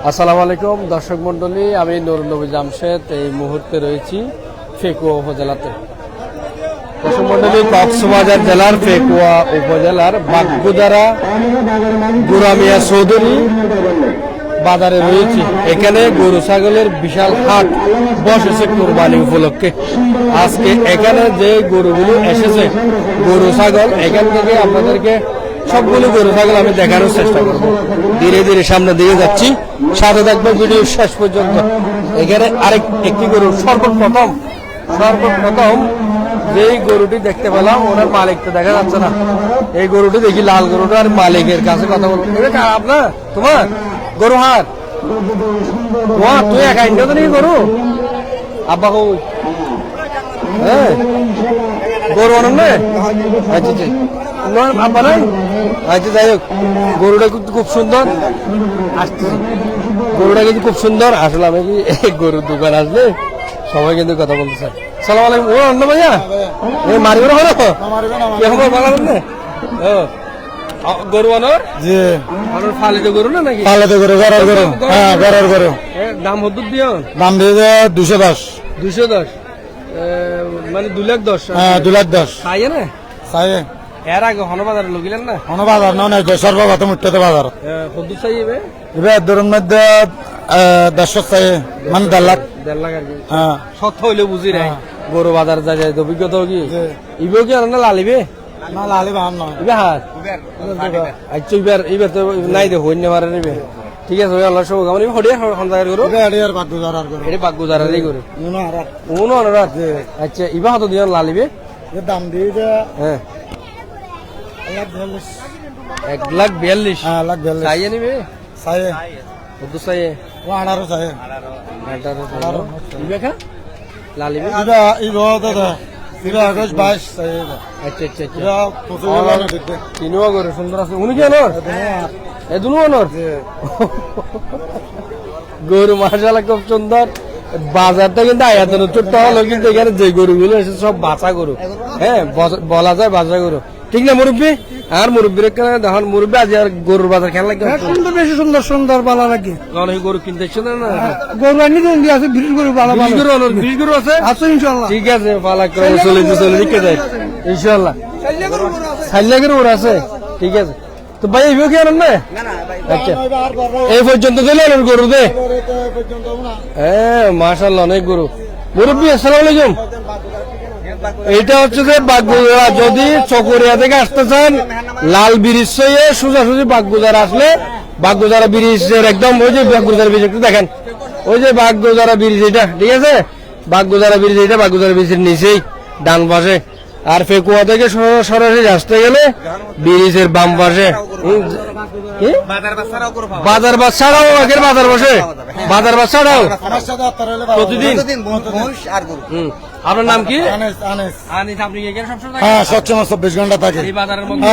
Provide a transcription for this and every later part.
আসসালামু আলাইকুম দর্শক মন্ডলী, আমি নুরুল নবী জামশেদ এই মুহূর্তে রয়েছি ফেকুয়া উপজেলাতে। দর্শক মন্ডলী, কক্সবাজার জেলার ফেকুয়া উপজেলার বাগগুদারা গুরামিয়া চৌধুরী বাজারে রয়েছে। এখানে গরু ছাগলের বিশাল হাট বসেছে কোরবানি উপলক্ষে। আজকে এখানে যে গরুগুলো এসেছে গরু ছাগল, এখান থেকে আপনাদেরকে সবগুলো গরু ছাগল আমি দেখানোর চেষ্টা করব। ধীরে ধীরে সামনে দিয়ে যাচ্ছি, সাথে থাকবে ভিডিও শেষ পর্যন্ত। এখানে একটি গরু সর্বপ্রথম যেই গরুটি দেখতে পেলাম ওনার মালিক তো দেখা যাচ্ছে না। এই গরুটি দেখি, লাল গরুটা, আর মালিকের কাছে কথা বলবো। আপনার তোমার গরু হাট তুই একা ইন্ডিয়া তো নাকি গরু আব্বা কই? হ্যাঁ গরু অনন্য আচ্ছা আব্বা নাই। আচ্ছা যাই হোক, গরুটা কিন্তু খুব সুন্দর। আসতেছি, গরুটা কিন্তু খুব সুন্দর। আসলে আমি কি গরুর দোকান আসলে সবাই কিন্তু কথা বলতে চাই। সালাম আলাইকুম। ও অন্য ভাইয়া মারিব না হলো গরু আনোর জি ফালিত গরু না নাকি? ফালিত গরু, গরুর গরু। হ্যাঁ গরুর গরু। দাম হদ্দুর দিও? দাম দিয়ে 210। 210 মানে 210। হ্যাঁ 210 খাইয়ে না খাইয়ে। এর আগে হনবাজার লগিলেন না? হনবাজার না না সর্বপ্রথম উঠতে বাজার হদ্দুর চাইবে এবার ধরুন মধ্যে 100 চাই, মানে 1.5 লাখ। 1.5 লাখ আর কি। হ্যাঁ সত্য হইলে বুঝি নাই গরু বাজার যায় যায় অভিজ্ঞতা কি ইবেও কি আর না লালিবে না লালিবে হাম না ইবে হাত আচ্ছা এবার তো নাই দে হইন মারে নিবে। ঠিক আছে আল্লাহ সব আমি হড়িয়া হন্দার গরু হড়িয়ার বাগগুজারার গরু, এটা বাগগুজারারই গরু উনো রাত। আচ্ছা ইবা হতো দিন লালিবে এর দাম দিয়ে হ্যাঁ 1,42,000। হ্যাঁ 1,42,000 চাইয়ে নিবে চাইয়ে কত চাইয়ে? ও 18 চাইয়ে। 18 ইবে খা লালিবে ইবা ইবা দাদা ইবা 22 চাইয়ে। আচ্ছা আচ্ছা আচ্ছা পছন্দ না দেখতে তিনও গরু সুন্দর আছে। উনি কেন এ দুনো অনর গরু মাশাআল্লাহ খুব সুন্দর। বাজারটা কিন্তু আয়াতন ছোট্ট হলো, কিন্তু এখানে যে গরুগুলো এসেছে সব বাচ্চা গরু। হ্যাঁ বলা যায় বাচ্চা গরু, ঠিক না মুরব্বী? আর মুরব্বীর দেখুন মুরব্বী আজ আর গরুর বাজার খেলা লাগে সুন্দর, বেশি সুন্দর সুন্দর ভালো লাগে। অনেক গরু কিনতে না গরু আনি আছে, বিশ গরু ভালো ভালো বিশ গরু আছে আছে ইনশাআল্লাহ। ঠিক আছে পালা করে চলে দিকে যায় ইনশাআল্লাহ। সাইলা গরু আছে, ঠিক আছে। তো ভাই এইভাবে কি আনেন না? আচ্ছা এই পর্যন্ত দিলে গরু দে। হ্যাঁ মাশাআল্লাহ অনেক গরু। মুরব্বী আসসালামু আলাইকুম। এইটা হচ্ছে যে বাগগুজারা, যদি চকরিয়া থেকে আসতে চান লাল ব্রিজ হয়ে সোজাসুজি বাগগুজারা আসলে বাগগুজারা ব্রিজের একদম ওই যে বাগগুজারা ব্রিজ একটু দেখেন, ওই যে বাগগুজারা ব্রিজ এটা, ঠিক আছে? বাগগুজারা ব্রিজ এটা বাগগুজারা ব্রিজের নিচেই ডান পাশে। আর ফেকুয়া থেকে সরাসরি আসতে গেলে ব্রিজের বাম পাশে বাজার বাস ছাড়াও আগের বাজার বসে বাজার বাস ছাড়াও প্রতিদিন। আপনার নাম কি? আপনি হ্যাঁ সবসময় 24 ঘন্টা থাকে বাজারের মধ্যে।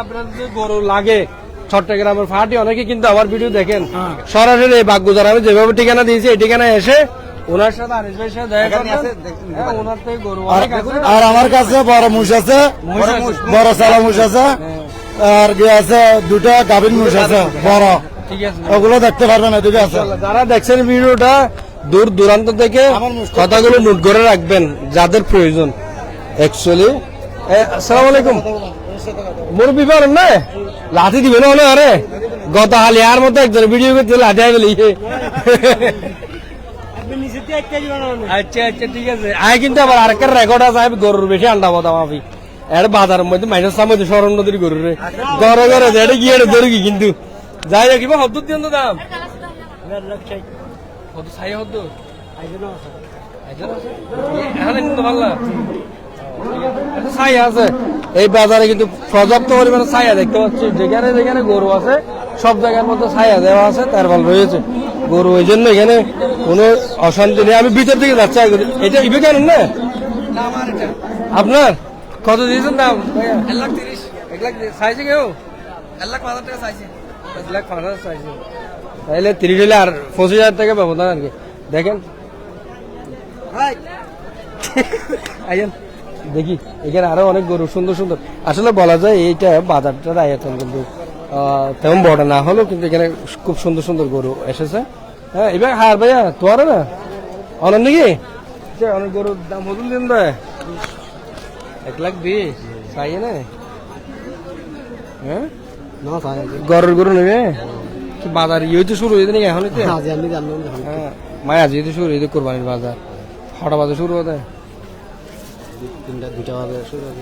আপনার যদি গরু লাগে চট্টগ্রামের ফাটি অনেকে কিন্তু আমার ভিডিও দেখেন সরাসরি বাগগুজারা, আমি যেভাবে ঠিকানা দিয়েছি এই ঠিকানায় এসে ওনার সাথে আনিস ভাইয়ের সাথে দেখা করবেন। ওনার থেকে গরু আর আমার কাছে বড় মুষ আছে, বড় সালা মুষ আছে, আর আছে দুটা গাভীর মুষ আছে বড়, ঠিক আছে? ওগুলো দেখতে পারবেন এদিকে আছে। যারা দেখছেন ভিডিওটা দূর দূরান্ত থেকে কথাগুলো নোট করে রাখবেন যাদের প্রয়োজন অ্যাকচুয়ালি। আসসালামু আলাইকুম। মুরব্বী পারেন না লাঠি দিবেন হলে? আরে গত হালিয়ার মতো একজন ভিডিও করতে লাঠি আইবে লিখে। আচ্ছা আচ্ছা ঠিক আছে। আয় কিন্তু আবার আরেকটা রেকর্ড আছে, গরুর বেশি আন্ডা বদাম আমি এর বাজারের মধ্যে মাইনাস মধ্যে সরণ নদীর গরুর ঘরে ঘরে এটা গিয়ে ধরে কি কিন্তু যাই হোক কিবা হদ্দুর দিন তো দাম ছায়া আছে এই বাজারে, কিন্তু পর্যাপ্ত পরিমাণে ছায়া দেখতে পাচ্ছি। যেখানে যেখানে গরু আছে সব জায়গার মধ্যে ছায়া দেওয়া আছে, তার ফল রয়েছে গরু। এই জন্য এখানে কোনো অশান্তি নেই। আমি ভিতর দিকে যাচ্ছি। এটা ইবে কেন না আপনার কত দিয়েছেন দাম? 1,30,000। 1,00,000 চাইছে কেউ? 1,05,000 টাকা চাইছে। 1,05,000 চাইছে, তাহলে 30 হলে আর 25,000 টাকা ব্যবধান আর কি। দেখেন দেখি এখানে আরো অনেক গরু সুন্দর সুন্দর। আসলে বলা যায় এইটা বাজারটার আয়তন কিন্তু তেমন বড় না হলেও কিন্তু এখানে খুব সুন্দর সুন্দর গরু এসেছে। হ্যাঁ এবার হার ভাইয়া তোর না অনেক নাকি অনেক গরুর দাম হতুন দিন ভাই 1,20,000 চাই না? হ্যাঁ গরুর গরু নেবে কি বাজার ইয়ে তো শুরু হয়েছে নাকি এখন? হ্যাঁ মায়া আজ তো শুরু হয়েছে কোরবানির বাজার, কটা বাজে শুরু হতে?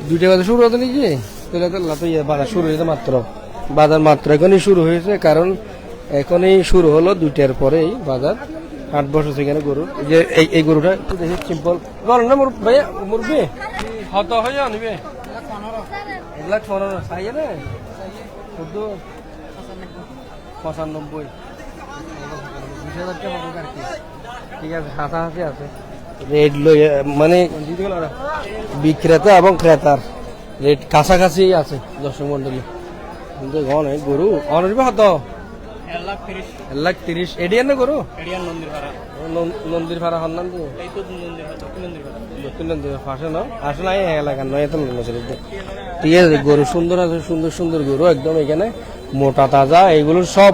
2টা বাজে শুরু হতে নাকি? বাজার শুরু হয়েছে মাত্র, বাজার মাত্র এখনই শুরু হয়েছে, কারণ এখনই শুরু হলো 2টার পরেই বাজার। 8 বছর সেখানে গরু, যে এই গরুটা একটু দেখি সিম্পল বল না ভাইয়া মুরব্বী হত হয়ে নিবে 1,15,000 চাই না? শুধু 95 20,000 টাকা হবে আর কি। ঠিক আছে, হাসাহাসি আছে রেট লই, মানে বিক্রেতা এবং ক্রেতার রেট কাছাকাছি আছে দর্শক মন্ডলী। কিন্তু অনেক গরু অনেক হত 1,30,000 এডিয়ান না গরু নন্দীর ভাড়া হন না ফাঁসে না আসে না এলাকার নয় এত ঠিক আছে। গরু সুন্দর আছে, সুন্দর সুন্দর গরু একদম এখানে মোটা তাজা, এগুলোর সব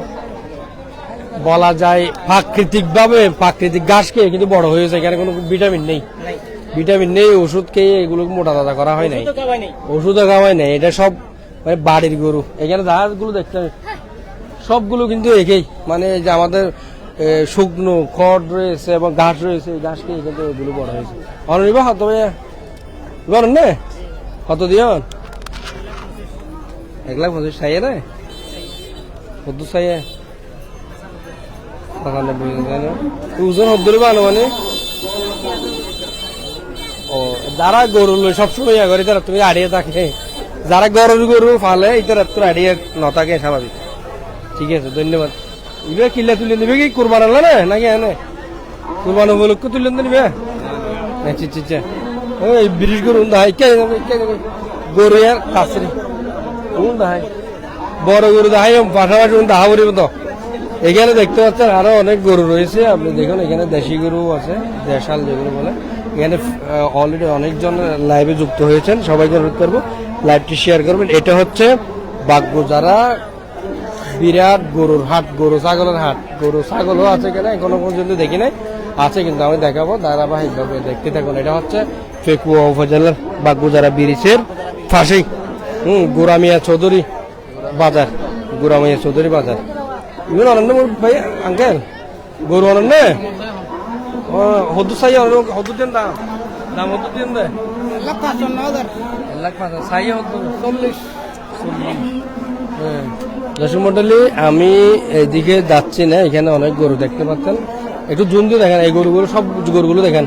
বলা যায় প্রাকৃতিক ভাবে প্রাকৃতিক ঘাস খেয়ে কিন্তু বড় হয়েছে। এখানে কোনো ভিটামিন নেই, ভিটামিন নেই, ওষুধ খেয়ে এগুলো মোটা তাজা করা হয় নাই, ওষুধও খাওয়াই নাই। এটা সব মানে বাড়ির গরু। এখানে জাহাজগুলো দেখতে সবগুলো কিন্তু একই, মানে যে আমাদের শুকনো খড় রয়েছে এবং ঘাস রয়েছে, এই ঘাস খেয়ে কিন্তু এগুলো বড় হয়েছে। অনিবা হত ভাইয়া বলেন না কত দিও 1,25,000 চাইয়ে না কত চাইয়ে 95,000 ওজন হদ্দুরে ভালো মানে। ও যারা গরু লই সবসময় ইয়া করে তারা তুমি আড়িয়ে থাকে, যারা গরুর গরু ফালে ইতারা তোর আড়িয়ে ন থাকে স্বাভাবিক। ঠিক আছে, ধন্যবাদ। ইবে কিল্লা তুলে নিবে কি কুরবান আনলা না নাকি এনে কুরবান উপলক্ষে তুলে নিবে? আচ্ছা আচ্ছা, ওই ব্রিটিশ গরু দাহাই গরু আর কাছরি দাহাই বড় গরু দাহাই পাশাপাশি দাহা পড়িব তো। এখানে দেখতে পাচ্ছেন আরো অনেক গরু রয়েছে, আপনি দেখুন এখানে দেশি গরু আছে, দেশাল যেগুলো বলে। এখানে অলরেডি অনেকজন লাইভে যুক্ত হয়েছেন, সবাইকে অনুরোধ করবো লাইভটি শেয়ার করবেন। এটা হচ্ছে বাগবাজারা বিরাট গরুর হাট, গরু ছাগলের হাট। গরু ছাগলও আছে কিনা এখনো পর্যন্ত দেখি নাই, আছে কিন্তু আমি দেখাবো ধারাবাহিকভাবে দেখতে থাকুন। এটা হচ্ছে ফেকুয়া উপজেলার বাগবাজারা ব্রিজের ফাঁসি গোরামিয়া চৌধুরী বাজার, গোরামিয়া চৌধুরী বাজার। ইভেন অনন্য ভাই আঙ্কেল গরু অনন্য হদু চাই হদু দেন দাম দাম হদু দেন দে 1,55,000 চাই হদু 40 দর্শক মন্ডলী, আমি এইদিকে যাচ্ছি না, এখানে অনেক গরু দেখতে পাচ্ছেন, একটু জুম দিয়ে দেখেন। এই গরুগুলো সব গরুগুলো দেখেন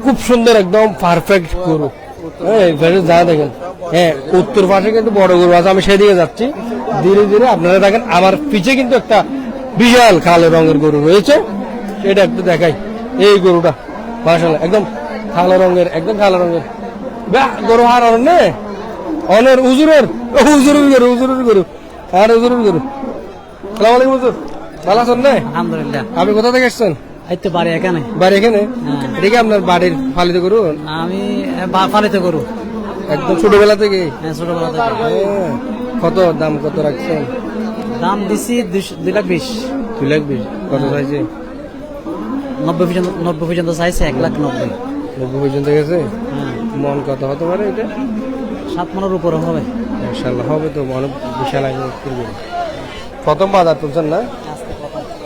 খুব সুন্দর, একদম পারফেক্ট গরু। হ্যাঁ যা দেখেন, হ্যাঁ উত্তর পাশে কিন্তু বড় গরু আছে, আমি সেদিকে যাচ্ছি ধীরে ধীরে। আপনারা দেখেন আমার পিছে কিন্তু একটা বিশাল কালো রঙের গরু রয়েছে, এটা একটু দেখাই। এই গরুটা মাশাআল্লাহ একদম কালো রঙের, একদম কালো রঙের গরু। আর অনের হুজুরের গরু, হুজুরের গরু আর হুজুরের গরু। সালাম আলাইকুম হুজুর, ভালো আছেন না? আলহামদুলিল্লাহ। আপনি কোথা থেকে এসছেন? এই তো বাড়ি এখানে। বাড়ি এখানে? এটা কি আপনার বাড়ির পালিত গরু? আমি পালিত গরু একদম ছোটবেলা থেকে? হ্যাঁ ছোটবেলা থেকে। কত দাম কত রাখছেন? দাম দিছি 2,20,000। 2,20,000 কত চাইছে? 90 পর্যন্ত চাইছে, 1,90,000। 90 পর্যন্ত গেছে? মন কত হতে পারে এটা? 7 মনের উপরে হবে ইনশাআল্লাহ, হবে তো মনে বিশাল আগে করবে। প্রথম বাজার তুলছেন না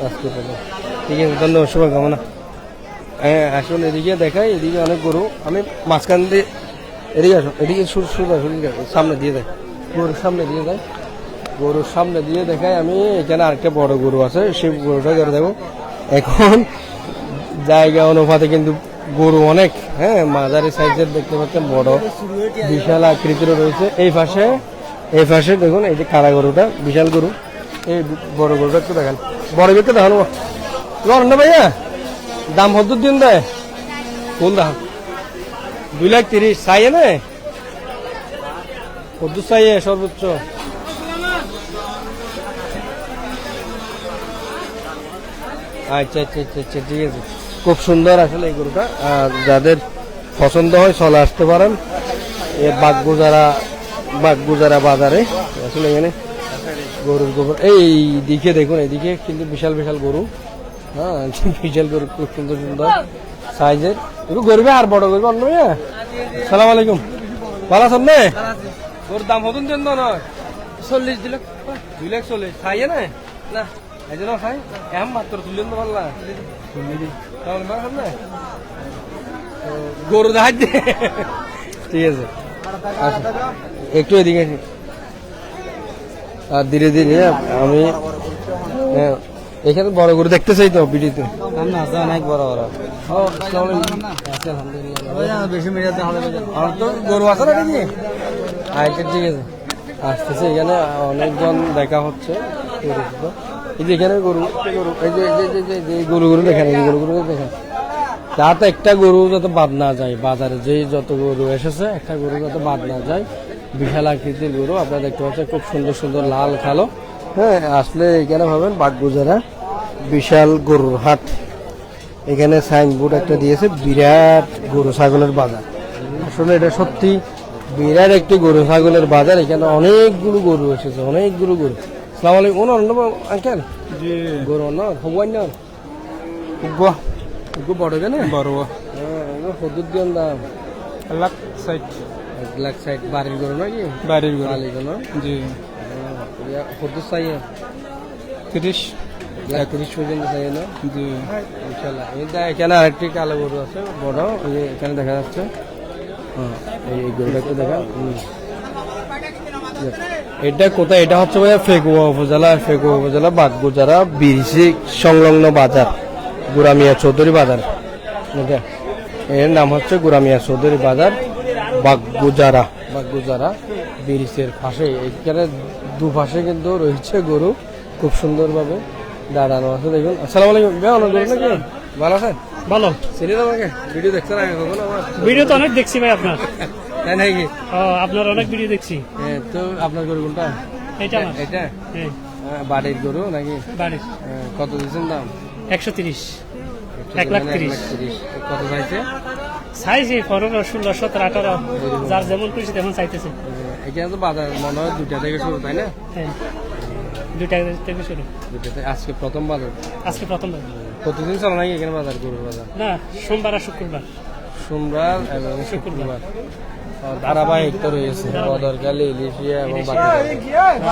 আজকে? ঠিক আছে, ধন্যবাদ, শুভকামনা। হ্যাঁ আসুন এদিকে দেখাই, এদিকে অনেক গরু। আমি মাঝখান দিয়ে এদিকে আসুন, এদিকে সামনে দিয়ে দেয়, গরুর সামনে দিয়ে দেয়, গরুর সামনে দিয়ে দেখাই আমি। এখানে আরেকটা বড় গরু আছে, সেই গরুটা করে দেবো। এখন জায়গা অনুপাতে কিন্তু গরু অনেক, হ্যাঁ মাঝারি সাইজের দেখতে পাচ্ছেন, বড় বিশাল আকৃতির রয়েছে। এই পাশে দেখুন, এই যে কারা গরুটা বিশাল গরু, এই বড় গরুটা একটু দেখেন, বড় ব্যক্তি দেখানো না ভাইয়া। দাম হত দিন দেয় কোন দাম? 2,30,000 চাইয়ে না কত চাইয়ে সর্বোচ্চ? আচ্ছা আচ্ছা আচ্ছা আচ্ছা, ঠিক আছে, খুব সুন্দর আসলে এই গরুটা। যাদের পছন্দ হয় চলে আসতে পারেন বাগবাজারা বাজারে। আসলে এখানে গরুর গোবর এই দিকে দেখুন, এদিকে কিন্তু বিশাল বিশাল গরু। হ্যাঁ, বিশাল গরু, খুব সুন্দর সুন্দর সাইজের। একটু গরুবে আর বড় গরু অন্য। সালাম আলাইকুম, ভালো আছেন না? গরুর দাম হতুন জন্য নয় 40 2 লাখ 240 খাইয়ে না না এই জন্য খাই এম মাত্র তুললেন তো পারলা গরু দেখাই দে। ঠিক আছে, আচ্ছা, একটু এদিকে আসি। আর ধীরে ধীরে আমি এখানে বড় গরু দেখতে চাই তো ভিডিওতে। অনেক বড় বড়। আমার তো গরু আছে না নাকি? আচ্ছা ঠিক আছে, আসতেছে। এখানে অনেকজন দেখা হচ্ছে। এই যে এখানে গরু গরু এই যে গরুগুলো দেখেন, এই গরুগুলো দেখেন, যাতে একটা গরু যাতে বাদ না যায় বাজারে। যে যত গরু এসেছে একটা গরু যাতে বাদ না যায়। বিশাল আকৃতির গরু আপনারা দেখতে পাচ্ছেন, খুব সুন্দর সুন্দর লাল কালো। হ্যাঁ, আসলে এখানে ভাবেন বাগগুজারা বিশাল গরুর হাট। এখানে সাইনবোর্ড একটা দিয়েছে, বিরাট গরু ছাগলের বাজার। আসলে এটা সত্যি বিরাট একটি গরু ছাগলের বাজার। এখানে অনেকগুলো গরু এসেছে, অনেকগুলো গরু। সালাম আলাইকুম, আঙ্কেল গরু হবাই না বড় কেন বড় হদুর দিন দাম 1,60,000 বাড়ির গরু নাকি? বাড়ির গরু জি। হদুর চাই 30 পর্যন্ত চাই না? জি ইনশাল্লাহ। এখানে আরেকটি কালো গরু আছে বড়, এখানে দেখা যাচ্ছে। এই গরুটা একটু দেখা। এটা কোথায়? এটা হচ্ছে ভাইয়া ফেকুয়া উপজেলা বাগগুজারা বিরিশি সংলগ্ন বাজার, গুরামিয়া চৌধুরী বাজার। এর নাম হচ্ছে গুরামিয়া চৌধুরী বাজার, বাগগুজারা বিরিশের পাশে। এখানে দুপাশে কিন্তু রয়েছে গরু, খুব সুন্দরভাবে দাঁড়ানো আছে। দেখুন, আসসালামু আলাইকুম, অনেক গরু নাকি? ভালো আছেন? ভালো। চিনি আমাকে ভিডিও দেখছেন আগে কখনো? আমার ভিডিও তো অনেক দেখছি ভাই আপনার। তাই নাকি? আপনার অনেক ভিডিও দেখছি। তো আপনার গরু কোনটা? এটা আমার। এটা হ্যাঁ, বাড়ির গরু নাকি? বাড়ির। কত দিচ্ছেন দাম? 130, 1,30,000। কত চাইছে? চাইছি 15, 16, 17, 18, যার যেমন খুশি তেমন চাইতেছে। এখানে তো বাজার মনে হয় 2টা থেকে শুরু, তাই না? হ্যাঁ, 2টা থেকে শুরু। 2টা থেকে আজকে প্রথম বাজার। আজকে প্রথমবার। প্রতিদিন চলে নাকি এখানে বাজার, গরুর বাজার? না, সোমবার আর শুক্রবার। সোমবার এবং শুক্রবার ধারাবাহিক তো রয়েছে। বদরকালী, ইলিশিয়া এবং বাকি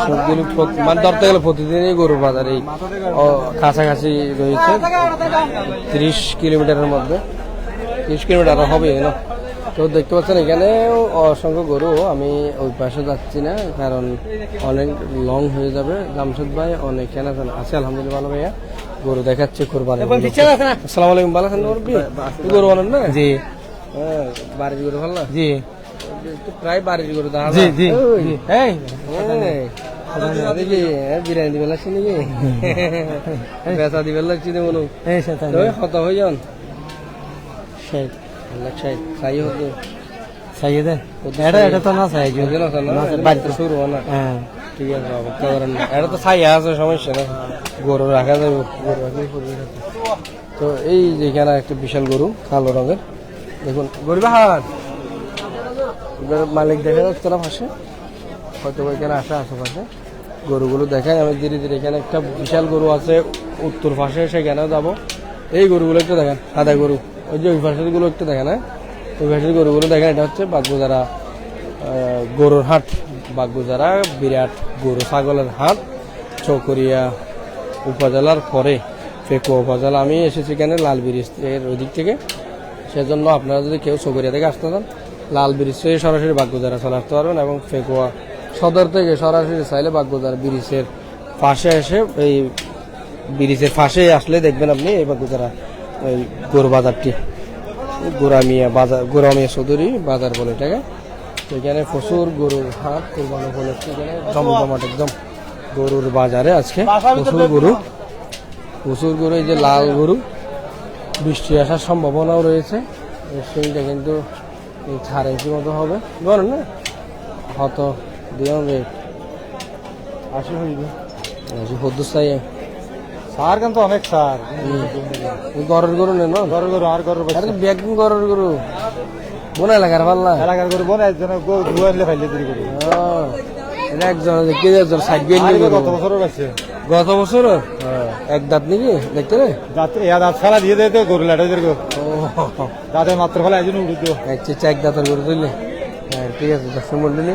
সবগুলো মানে ধরতে গেলে প্রতিদিনই গরুর বাজার এই কাছাকাছি রয়েছে। 30 কিলোমিটারের মধ্যে, 30 কিলোমিটার হবে না। তো দেখতে পাচ্ছেন এখানেও অসংখ্য গরু। আমি ওই পাশে যাচ্ছি না, কারণ অনেক লং হয়ে যাবে। জামশেদ ভাই অনেক কেনা আছে, আলহামদুলিল্লাহ ভালো ভাইয়া। গরু দেখাচ্ছে কোরবানি। আসসালামু আলাইকুম, ভালো আছেন? গরু বলেন না? জি। হ্যাঁ, বাড়ির গরু ভালো না? জি, প্রায় বাড়ির গরু। জি জি। দেখি বিরিয়ানি দিবে লাগছে নাকি? বেচা দিবে লাগছে মনে কত হয়ে যান? 60 চাই হতো চাইয়ে দেন। এটা তো না চাই, বাড়িতে শুরু না। হ্যাঁ ঠিক আছে, অপেক্ষা করেন না। এটা তো ছাইয়া আছে, সমস্যা না, গরু রাখা যাবে। গরু রাখলে তো এই যেখানে একটা বিশাল গরু কালো রঙের, দেখুন গরু বাহার মালিক দেখা যাচ্ছে না পাশে, হয়তো এখানে আসা আশেপাশে গরুগুলো দেখায়। আমি ধীরে ধীরে এখানে একটা বিশাল গরু আছে উত্তর পাশে, সেখানেও যাবো। এই গরুগুলো একটু দেখেন, সাদা গরু, ওই যে ওই পাশের গুলো একটু দেখেন। হ্যাঁ, ওই পাশের গরুগুলো দেখেন। এটা হচ্ছে বাগগুজারা গরুর হাট, বাগগুজারা বিরাট গরু ছাগলের হাট, চকরিয়া উপজেলার পরে ফেকুয়া উপজেলা। আমি এসেছি এখানে লাল ব্রিজ এর ওই দিক থেকে, সেজন্য আপনারা যদি কেউ চকরিয়া থেকে আসতে চান, লাল ব্রিজ থেকে সরাসরি বাগগুজারা চলে আসতে পারবেন, এবং ফেকুয়া সদর থেকে সরাসরি চাইলে বাগগুজারা ব্রিজের পাশে এসে, এই ব্রিজের পাশে আসলে দেখবেন আপনি এই বাগগুজারা ওই গরু বাজারটি, গুরামিয়া বাজার, গুরামিয়া চৌধুরী বাজার বলে এটাকে। এখানে প্রচুর গরুর হাট, কোরবানি উপলক্ষে এখানে জমজমাট একদম গরুর বাজারে আজকে প্রচুর গরু। এই যে লাল গরু, বৃষ্টি আসার সম্ভাবনাও রয়েছে। সেইটা কিন্তু 4 ইঞ্চি মতো হবে, বলেন না? হয়তো দিও রেট 80 হইবে। হদ্দুর চাই সার কিন্তু অনেক সার। ঘরের গরু নেই না? ঘরের গরু আর ঘরের ব্যাগ ঘরের গরু বোনা এলাকার পাল্লা এলাকার গরু বোনা ধুয়ে আনলে ফাইলে তৈরি করি। এটা একজন দেখতে একজন সাইড গিয়ে গত বছরও আছে গত বছর এক দাঁত নাকি দেখতে রে দাঁত ফেলা দিয়ে দেয় তো গরু লাটাদের দাঁতের মাত্র ফেলা একজন উড়ে দিও আচ্ছা এক দাঁতের গরু তুললে হ্যাঁ ঠিক আছে দর্শক মন্ডলী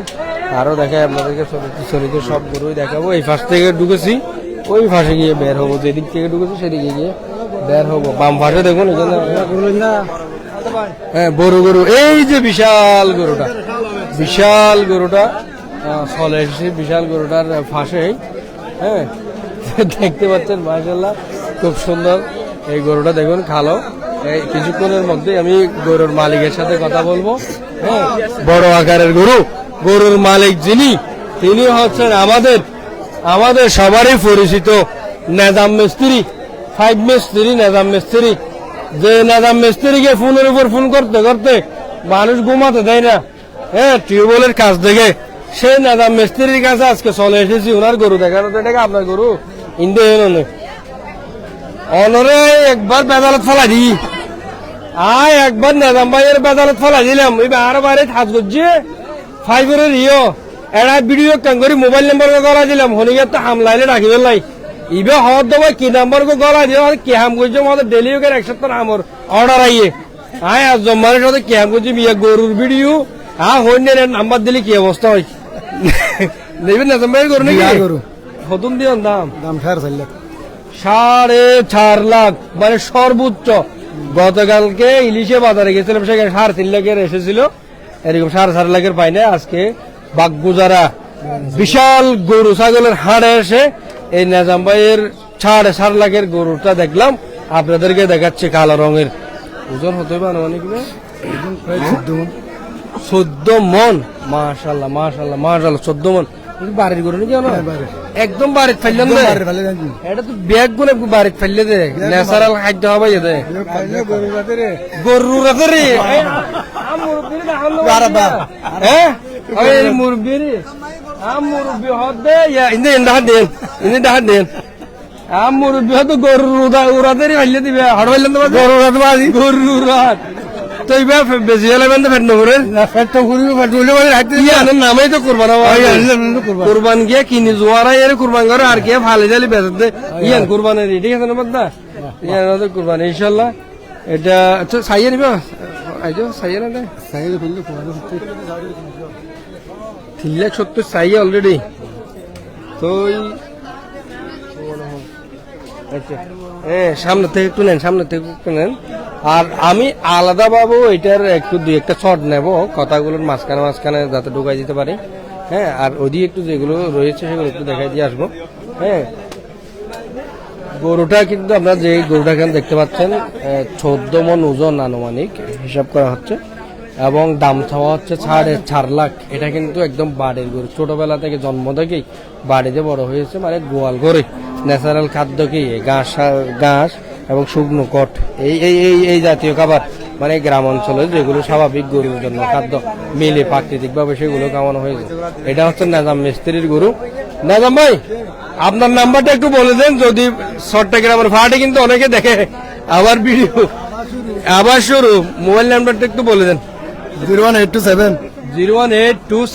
আরো দেখায় আপনাদেরকে চলিত সব গরুই দেখাবো এই পাশ থেকে ঢুকেছি ওই পাশে গিয়ে বের হবো যেদিক থেকে ঢুকেছি সেদিকে গিয়ে বের হবো বাম পাশে দেখুন এখানে হ্যাঁ বড় গরু এই যে বিশাল গরুটা চলে এসেছে বিশাল গরুটার ফাঁসে হ্যাঁ দেখতে পাচ্ছেন মাশাআল্লাহ খুব সুন্দর এই গরুটা দেখুন খালো এই কিছুক্ষণের মধ্যে আমি গরুর মালিকের সাথে কথা বলবো হ্যাঁ বড় আকারের গরুর মালিক যিনি তিনি হচ্ছেন আমাদের সবারই পরিচিত নেজাম মিস্ত্রি 5 মিস্ত্রি নেজাম মিস্ত্রি যে নেজাম মিস্ত্রিকে ফোনের উপর ফোন করতে করতে মানুষ ঘুমাতে দেয় না হ্যাঁ টিউবওয়েলের কাজ দেখে সেই নেজাম মিস্ত্রির কাছে আজকে চলে এসেছি ওনার গরু দেখানো তো এটাকে আপনার গরু ইন্দে অনরে একবার বেদালত ফেলা দি একবার নেজাম ভাইয়ের বেদালত ফেলা দিলাম ওই আরো বাইরে হাজ করছে 5 ইয়ো এটা ভিডিও কান করি মোবাইল নাম্বার গলা দিলাম হনিকে তো হামলাইলে রাখি পেলাই ইবে হওয়ার দেবো কি নাম্বার গলা দিয়ে কি হাম করছে আমাদের ডেলি ওকে এক সপ্তাহ আমার অর্ডার আইয়ে আজ জম্মানের সাথে কি হাম করছি বিয়ে গরুর ভিডিও হইনের নাম্বার দিলে কি অবস্থা হয় নেবেন না ভাইয়ের গরু নাকি গরু নতুন দিয়ে দাম 4.5 লাখ মানে সর্বোচ্চ গতকালকে ইলিশে বাজারে গেছিলাম সেখানে 3.5 লাখের এসেছিল এরকম 4.5 লাখের পাইনে আজকে বাগগুজারা বিশাল গরু ছাগলের হাড়ে এসে এই নেজাম ভাইয়ের 4.5 লাখের গরুটা দেখলাম আপনাদেরকে দেখাচ্ছে কালো রঙের ওজন হতে হবে আনুমানিক 14 মন মাশাআল্লাহ 14 মন বাড়ির গরু নাকি একদম বাড়িতে ফেললাম এটা তো ব্যাগ গুলো বাড়িতে ফেললে দে ন্যাচারাল খাদ্য হবে গরু রাতে রে মুরব্বী রে মুরব্বী হতে ডাহাত দেন মুরব্বী হতো গরু উড়াতে ফেললে দিবে হড় ফেললেন গরু রাত তো এইবার বেশি হলে ফেট নকরে নামেই তো কোরবান গিয়ে কিনি জোয়ারা এর কোরবান করে আর কে ফালে জালি বেঁচে ইয়ান কোরবানের ঠিক আছে না বাদা ইয়ান কোরবান ইনশাল্লাহ এটা সাইয়ে নিবা আইজো সাইয়ে না 370 সাইয়ে অলরেডি তো সামনে থেকে একটু নেন আর আমি আলাদা ভাবে এটার একটু দুই একটা শট নেব কথাগুলোর মাঝখানে যাতে ঢুকাই দিতে পারি হ্যাঁ আর ওদিকে একটু যেগুলো রয়েছে সেগুলো একটু দেখাই দিয়ে আসবো হ্যাঁ গরুটা কিন্তু আপনারা যে গরুটা এখানে দেখতে পাচ্ছেন 14 মন ওজন আনুমানিক হিসাব করা হচ্ছে এবং দাম চাওয়া হচ্ছে 4.5 লাখ এটা কিন্তু একদম বাড়ির গরু ছোটবেলা থেকে জন্ম থেকেই বাড়িতে বড় হয়েছে মানে গোয়াল ঘরে ন্যাচারাল খাদ্য কি ঘাস এবং শুকনো কট এই জাতীয় খাবার মানে গ্রাম অঞ্চলে যেগুলো স্বাভাবিক গরুর জন্য খাদ্য মিলে প্রাকৃতিক ভাবে সেগুলো খাওয়ানো হয়েছে এটা হচ্ছে নেজাম মিস্ত্রির গরু নেজাম ভাই আপনার নাম্বারটা একটু বলে দেন যদি চট্টগ্রামের ফাটে কিন্তু অনেকে দেখে আবার ভিডিও আবার শুরু মোবাইল নাম্বারটা একটু বলে দেন 01827 22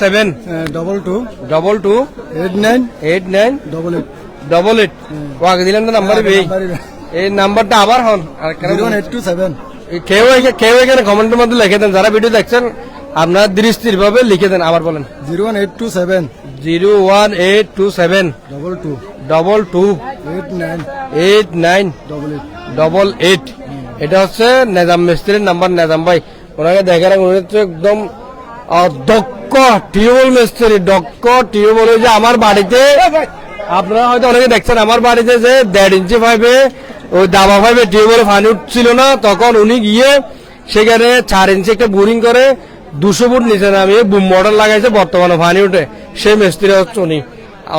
89 ওকে দিলেন তো নাম্বার এই নাম্বারটা আবার হন 01827 কেউ এখানে কমেন্টের মধ্যে লিখে দেন যারা ভিডিও দেখছেন আপনার দৃষ্টির ভাবে লিখে দেন আবার বলেন 01827 22 89 এটা হচ্ছে নেজাম মিস্ত্রির নাম্বার নেজাম ভাই ওনাকে দেখার একদম দক্ষ টিউবওয়েল মিস্ত্রি টিউবওয়েল যে আমার বাড়িতে আপনারা হয়তো অনেকে দেখছেন আমার বাড়িতে যে 1.5 ইঞ্চি পাইবে ওই দাবা পাইবে টিউবওয়েলে পানি উঠছিল না তখন উনি গিয়ে সেখানে 4 ইঞ্চি একটা বোরিং করে 200 ফুট নিচে নামিয়ে বুম মডেল লাগাইছে বর্তমানে পানি উঠে সেই মিস্ত্রি হচ্ছে উনি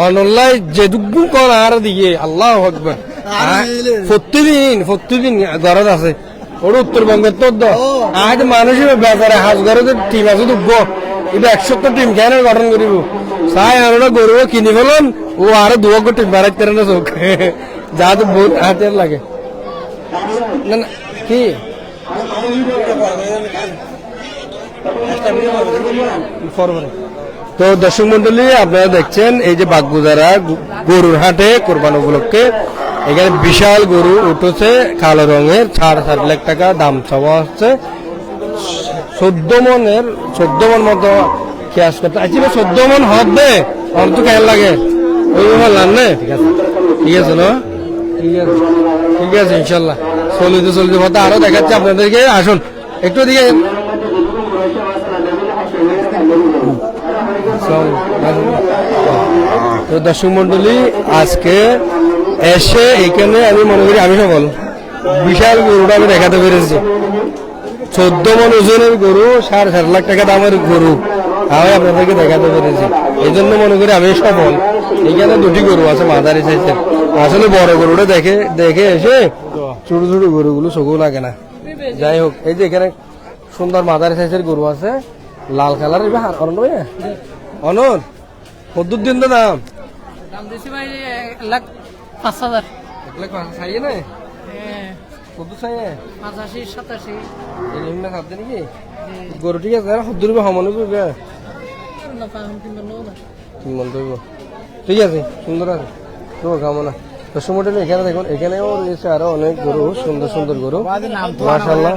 অনলাই যে দুগুণ কর আর দিকে আল্লাহ আকবার প্রতিদিন গরজ আছে ওর উত্তরবঙ্গের তো আজ মানুষ বেচারে হাঁস গরজ টিম আছে দুগ্গ এটা 170 টিম কেন গঠন করিব চাই আমরা গরু কিনি ফেলাম ও আরো 2 টিম বাড়াইতে না চোখ যা তো বহুত হাতের লাগে না কি ফরমানে তো দর্শক মন্ডলী আপনারা দেখছেন এই যে বাগগুজারা গরুর হাটে কোরবান উপলক্ষে এখানে বিশাল গরু উঠেছে কালো রঙের 4.5 লাখ টাকা দাম চাওয়া হচ্ছে 14 মন মতো খেয়াস করতে আচ্ছা 14 মন হবে আমার তো কেমন লাগে ওই বললাম না ঠিক আছে না ঠিক আছে ইনশাল্লাহ চলতে কথা আরো দেখাচ্ছে আপনাদেরকে আসুন একটু দিকে তো দর্শক মন্ডলী আজকে এসে এখানে আমি মনে করি আমি সফল বিশাল গরুটা আমি দেখাতে পেরেছি 14 মন ওজনের গরু 7.5 লাখ টাকা দামের গরু আমি আপনাদেরকে দেখাতে পেরেছি এই জন্য মনে করি আমি সফল এখানে দুটি গরু আছে মাঝারি সাইজের আসলে বড় গরুটা দেখে এসে ছোট ছোট গরুগুলো চোখও লাগে না যাই হোক এই যে এখানে সুন্দর মাঝারি সাইজের গরু আছে লাল কালার অনর কদ্দুর দিন তো দাম দাম দিছি ভাই 1,05,000 1 লাখ চাইয়ে না কদ্দুর চাইয়ে 85 87 এই না খাদ্য নাকি গরু ঠিক আছে কদ্দুর সমান হবে না পাম কিংবা নো না তিন মন দেব ঠিক আছে সুন্দর আছে তো কামনা দর্শক মন্ডলী এখানে দেখুন এখানেও রয়েছে আরো অনেক গরু সুন্দর গরু মাশাআল্লাহ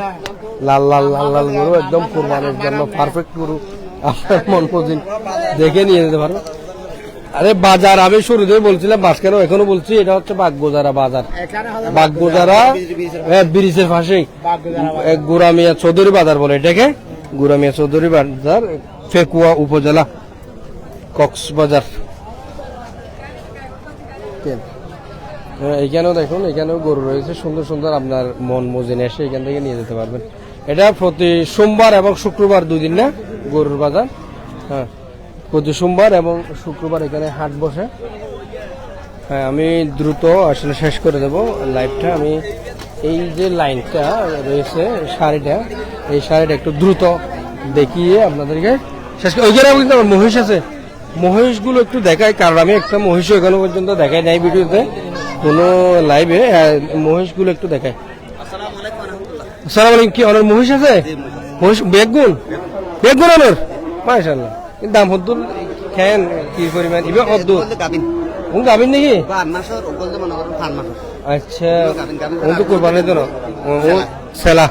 লাল গরু একদম কুরবানির জন্য পারফেক্ট গরু আপনার মন পছন্দ দেখে নিয়ে যেতে পারবেন আরে বাজার আমি শুরুতে বলছিলাম বাসকেরও এখনো বলছি এটা হচ্ছে বাগবোজারা বাজার বাগবোজারা ব্রিজের পাশেই গুরামিয়া চৌধুরী বাজার বলে এটাকে গুরামিয়া চৌধুরী বাজার ফেকুয়া উপজেলা কক্সবাজার এইখানেও দেখুন এখানেও গরু রয়েছে সুন্দর আপনার মন মজিনে এসে এখান থেকে নিয়ে যেতে পারবেন এটা প্রতি সোমবার এবং শুক্রবার 2 দিন না গরুর বাজার হ্যাঁ প্রতি সোমবার এবং শুক্রবার এখানে হাট বসে হ্যাঁ আমি দ্রুত আসলে শেষ করে দেব লাইভটা আমি এই যে লাইনটা রয়েছে শাড়িটা এই শাড়িটা একটু দ্রুত দেখিয়ে আপনাদেরকে শেষ করে ওইখানে কিন্তু আমার মহিষ আছে মহিষগুলো একটু দেখাই কারণ আমি একটা মহিষ এখনো পর্যন্ত দেখাই নাই ভিডিওতে কোনো লাইভে মহিষগুলো একটু দেখাই আসসালামু আলাইকুম কি অনেক মহিষ আছে মহিষ বেগুন অনেক মাশাআল্লাহ কিন্তু দাম হদ্দুর খেন কি পরিমাণ ইবে হদ্দুর গাবিন নাকি আচ্ছা ও তো কোরবানি তো না ও সেলা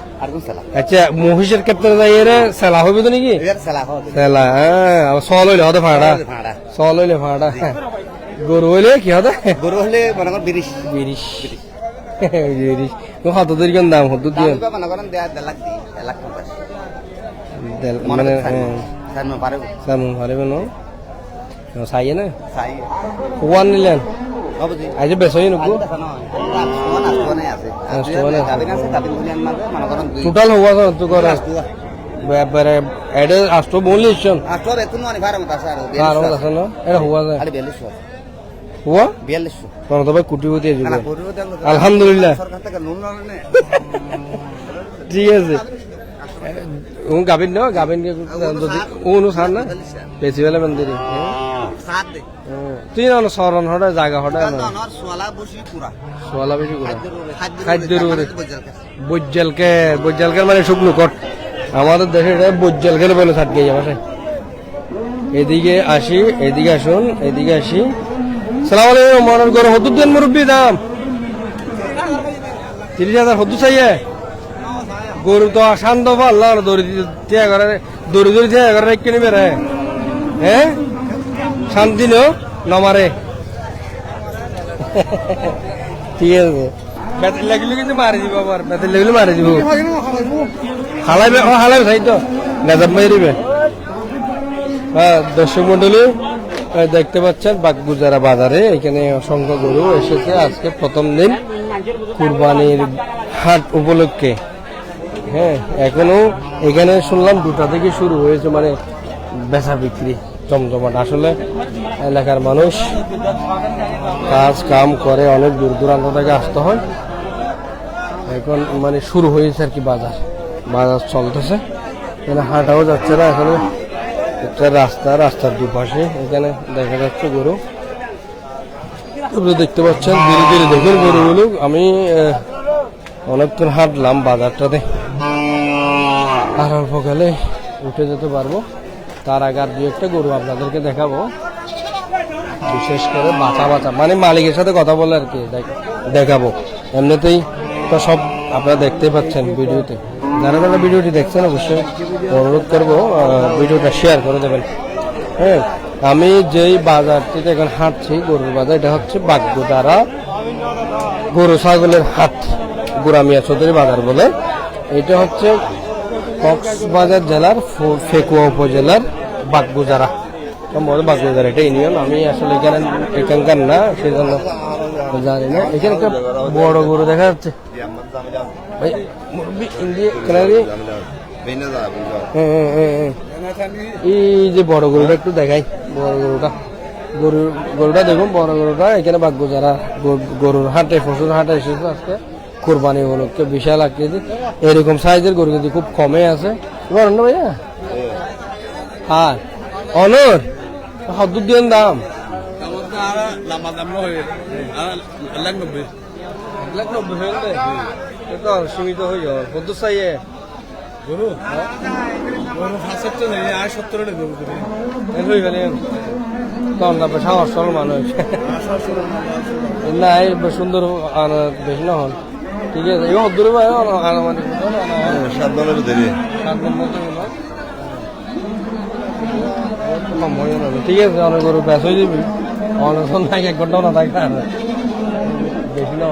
আচ্ছা মহিষের ক্ষেত্রে যাইয়ে সেলা হবে তো নাকি সেলা হ্যাঁ সল হইলে হতে ভাড়া সল হইলে ভাড়া গরু হইলে কি হতে গরু হলে মনে করেন 20 কত দূর কেন দাম হতো দিয়ে মনে করেন 1.5 লাখ 1 লাখ 50 মানে সামনে পারে সামনে পারবে না চাইয়ে না চাই ওয়ান নিলেন বাবুজি আজ বেসই নকু টোটাল হওয়া তো করে ব্যাপারে এডে আsto বললি ইচ্ছন আস্টর এত মানে ভাড়া মত আছে আর আছে না এটা হওয়া যায় আরে 4200 হুয়া 4200 কোন তবে কোটিপতি যুগ না গরু দেন আলহামদুলিল্লাহ সরকার থেকে লোন না ঠিক আছে ও গাবিন না গাবিন কে যদি ও নো সার না বেশি বেলা মন্দিরে সাত দে তুই না সরন হড়া জায়গা হড়া না নর সোলা বসি পুরা সোলা বেশি করে খাদ্যের বজ্জালকে মানে শুকনো কট আমাদের দেশে এটা বজ্জালকে বলে থাকবে যাবে এদিকে আসুন এদিকে আসি সালাম আলাইকুম মনের গরু হদুর দেন মুরব্বী দাম 30,000 হদু চাইয়ে গরু তো শান্ত পাল্লা দড়ি করে কিনে বেড়ে হ্যাঁ শান্তি নো নমারে ঠিক আছে বেতন লাগলে কিন্তু মারি দিব আবার বেতন লাগলে মারি দিব হালাইবে তাই তো গাজাব মারিবে হ্যাঁ দর্শক মন্ডলী দেখতে পাচ্ছেন বাগগুজারা বাজারে এখানে অসংখ্য গরু এসেছে আজকে প্রথম দিন কুরবানির হাট উপলক্ষে হ্যাঁ এখনো এখানে শুনলাম 2টা থেকে শুরু হয়েছে মানে বেচা বিক্রি জমজমাট আসলে এলাকার মানুষ কাজ কাম করে অনেক দূর দূরান্ত থেকে আসতে হয় এখন মানে শুরু হয়েছে আর কি বাজার চলতেছে এখানে হাঁটাও যাচ্ছে না এখানে একটা রাস্তার দুপাশে এখানে দেখা যাচ্ছে গরু দেখতে পাচ্ছেন ধীরে ধীরে দেখুন গরুগুলো আমি অনেকক্ষণ হাঁটলাম বাজারটাতে আর অল্প গেলে উঠে যেতে পারবো তার আগে আর 2-1টা গরু আপনাদেরকে দেখাবো, বিশেষ করে বাঁচা বাঁচা মানে মালিকের সাথে কথা বলে আর কি দেখাবো। এমনিতেই তো সব আপনারা দেখতে পাচ্ছেন ভিডিওতে। যারা যারা ভিডিওটি দেখছেন অবশ্যই অনুরোধ করবো ভিডিওটা শেয়ার করে দেবেন। হ্যাঁ, আমি যেই বাজারটিতে এখন হাঁটছি গরুর বাজার, এটা হচ্ছে বাগদোদারা গরু ছাগলের হাট, গুরামিয়া চৌধুরী বাজার বলে। এটা হচ্ছে কক্সবাজার জেলার ফেকুয়া উপজেলার বাগদোদারা, সম্ভবত বাগদোদারা এটা ইউনিয়ন। আমি আসলে এখানকার না, সেই জন্য জানি না। এখানে একটা বড় গরু দেখা যাচ্ছে ভাই, মুরব্বি ইন্ডিয়া কানারি। এই যে বড় গরুটা একটু দেখাই, বড় গরুটা দেখুন, বড় গরুটা এখানে বাগদোদারা গরুর হাটে, পশুর হাটে এসেছে আজকে কোরবানি উপলক্ষে। বিশাল আকৃতি এরকম সাইজের গরু কিন্তু খুব কমে আছে। বলেন না ভাইয়া? হ্যাঁ, অনর হদ্দুর দিন দাম 1,90,000 হয়ে গেলে তো সীমিত হয়ে যাবে। কত চাইয়ে গরু? হয়ে গেলেন তখন তারপরে সাহস সরল মানুষ না, সুন্দর বেশি না হন। ঠিক আছে, এবার দূরে ঠিক আছে, অনেক গরু ব্যাস হয়ে যাবি, অনেক 1 ঘন্টাও না থাকে, বেশি না।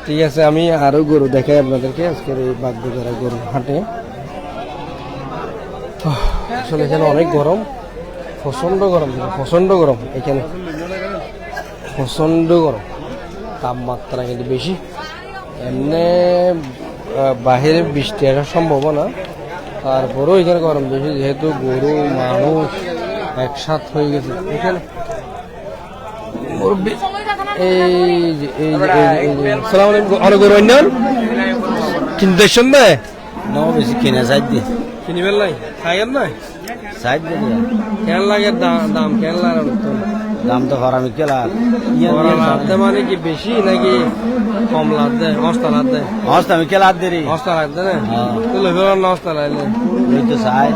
ঠিক আছে, আমি আরো গরু দেখাই আপনাদেরকে আজকের এই বাগদোদারা গরু হাটে। আসলে এখানে অনেক গরম, প্রচন্ড গরম, প্রচন্ড গরম এখানে, প্রচন্ড গরম, তাপমাত্রা কিন্তু বেশি। এমনি বাহিরে বৃষ্টি আসার সম্ভাবনা, তারপরেও এখানে গরম বেশি, যেহেতু গরু মানুষ একসাথ হয়ে গেছে এখানে। অনেক গরু অন্য কিনতে দেয় বেশি কিনে সাইড দিয়ে কিনিবেন নাই, খাইয়েন নাই সাইড দিয়ে কেন লাগে দাম কেন লাগে? দাম তো ফারামি কেলা লাভ দেয় মানে কি বেশি নাকি কম লাভ দেয়? অস্তা লাভ দেয়, হস্ত আমি কেলা দেরি অস্তা লাভ দেয় না, তুলে ফেরার না অস্তা লাগলে তো সাইড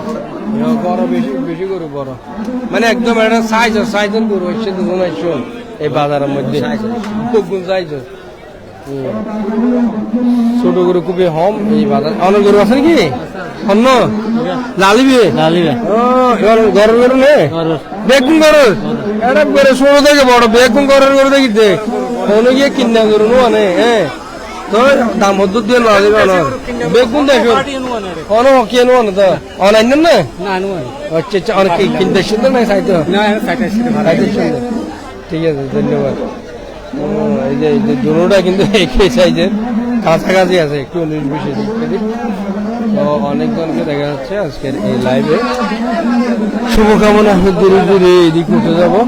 বড় বেশি বেশি গরু বড়, মানে একদম একটা সাইজের গরু হচ্ছে দুজন আসছে এই বাজারের মধ্যে, খুব গুণ সাইজ। ছোট গরু খুবই কম এই বাজার। অনেক গরু আছে নাকি অন্য লালিবি ঘরের গরু নেই, বেগুন গরু এটা গরু ছোট থেকে বড়, বেগুন ঘরের গরু দেখিতে অনেক গিয়ে কিনা গরু নে। হ্যাঁ, তো দাম হদ্দুর দিয়ে না দেবে বেগুন দেখুন অনেক কেন তো অনলাইন না, আচ্ছা অনেক কিনতে সুন্দর নাই সাইতে। ঠিক আছে, ধন্যবাদ। এই যে দুটোটা কিন্তু একই সাইজের, কাছাকাছি আছে, একটু 19-20 তো অনেকজনকে দেখা যাচ্ছে আজকের এই লাইভে। শুভকামনা, আমি দূরে দূরে এদিক করতে যাবো।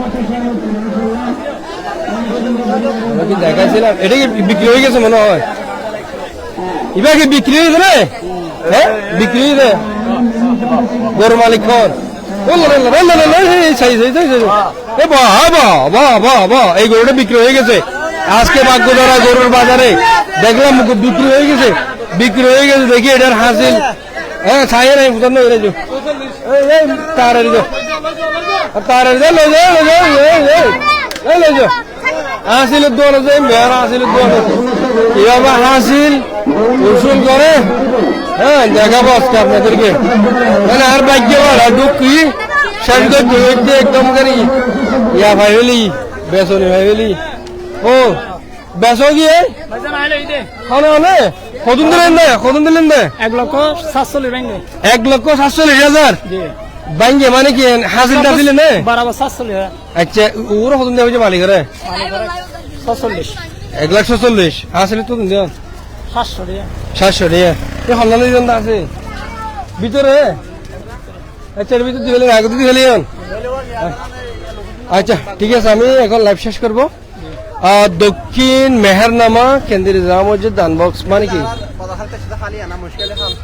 আমরা কি দেখাচ্ছিলাম, এটা কি বিক্রি হয়ে গেছে মনে হয়? এবার কি বিক্রি হয়েছে রে? হ্যাঁ, বিক্রি হয়েছে গরু মালিক খন এই গরুটা বিক্রি হয়ে গেছে আজকে বাগদোদারা গরুর বাজারে দেখলাম বিক্রি হয়ে গেছে, দেখি এটার হাসিল। হ্যাঁ, ছাই নাই বুঝানো হাসিলের দোয়ান আছে, মেয়েরা হাসিলের দোয়ান আছে, এভাবে হাসিল উসুল করে। হ্যাঁ, দেখাবো আজকে আপনাদেরকে, মানে আর ভাগ্য ঢুকি শেষ করতে একদম করে ইয়া ভাই হলি বেসনি ভাই হলি। ও বেসো গিয়ে কতদিন দিলেন না? 1,47,000 1,47,000 ব্যাংকে, মানে কি হাসিল টাসিলে না? বরাবর 47,000। আচ্ছা, ওরা কতদিন দেওয়া হয়েছে মালিকেরা? 1,47,000 হাসিল তো দিন 700 টাকা। এই হল্লানি জন আছে ভিতরে, আচ্ছা এর ভিতরে দিয়ে আগে দিদি খেলি। আচ্ছা ঠিক আছে, আমি এখন লাইভ শেষ করবো। দক্ষিণ মেহেরনামা কেন্দ্রীয় জামা মসজিদ দান বক্স, মানে কি?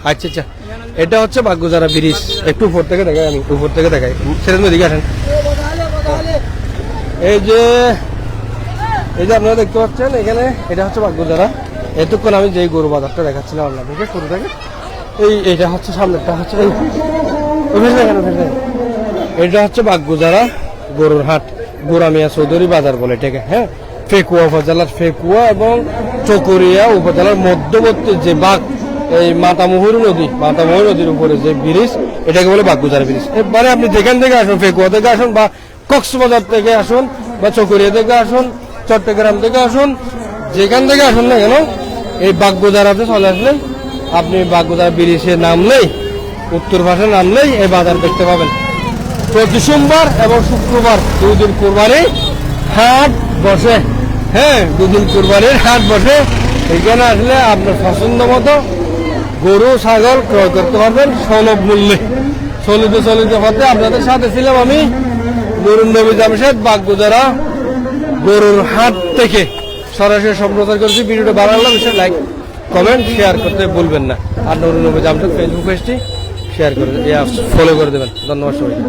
আচ্ছা আচ্ছা, এটা হচ্ছে বাগদোদারা ব্রিজ। একটু উপর থেকে দেখাই, আমি উপর থেকে দেখাই, সেরকম দিকে আসেন। এই যে আপনারা দেখতে পাচ্ছেন এখানে, এটা হচ্ছে বাগদোদারা। এতক্ষণ আমি যে গরু বাজারটা দেখাচ্ছিলাম আপনাদেরকে শুরু থেকে, এইটা হচ্ছে সামনেরটা হচ্ছে এটা হচ্ছে বাগগুজারা গরুর হাট গোরামিয়া চৌধুরী বাজার বলে এটাকে, হ্যাঁ। ফেকুয়া উপজেলার ফেকুয়া এবং চকরিয়া উপজেলার মধ্যবর্তী যে বাগ, এই মাতামুহুরী নদীর উপরে যে ব্রিজ, এটাকে বলে বাগগুজারা ব্রিজ। এবারে আপনি যেখান থেকে আসুন, ফেকুয়া থেকে আসুন বা কক্সবাজার থেকে আসুন বা চকরিয়া থেকে আসুন, চট্টগ্রাম থেকে আসুন, যেখান থেকে আসুন না কেন, এই বাগগুজারাতে চলে আসলেন আপনি বাগগুজারা ব্রিজে নামলেই, উত্তর পাশে নামলেই এই বাজার দেখতে পাবেন। প্রতি সোমবার এবং শুক্রবার 2 দিন কুরবানি হাট বসে, হ্যাঁ 2 দিন কুরবানির হাট বসে। এখানে আসলে আপনার পছন্দ মতো গরু ছাগল ক্রয় করতে পারবেন সুলভ মূল্যে। চলিত পথে আপনাদের সাথে ছিলাম আমি নুরুন নবী জামশেদ, বাগগুজারা গরুর হাট থেকে সরাসরি সম্প্রচার করছি। ভিডিওটা ভালো লাগলে অবশ্যই লাইক কমেন্ট শেয়ার করতে ভুলবেন না। আর নুরুন নবী জামশেদ ফেসবুক পেজটি শেয়ার করে ফলো করে দেবেন। ধন্যবাদ সবাইকে।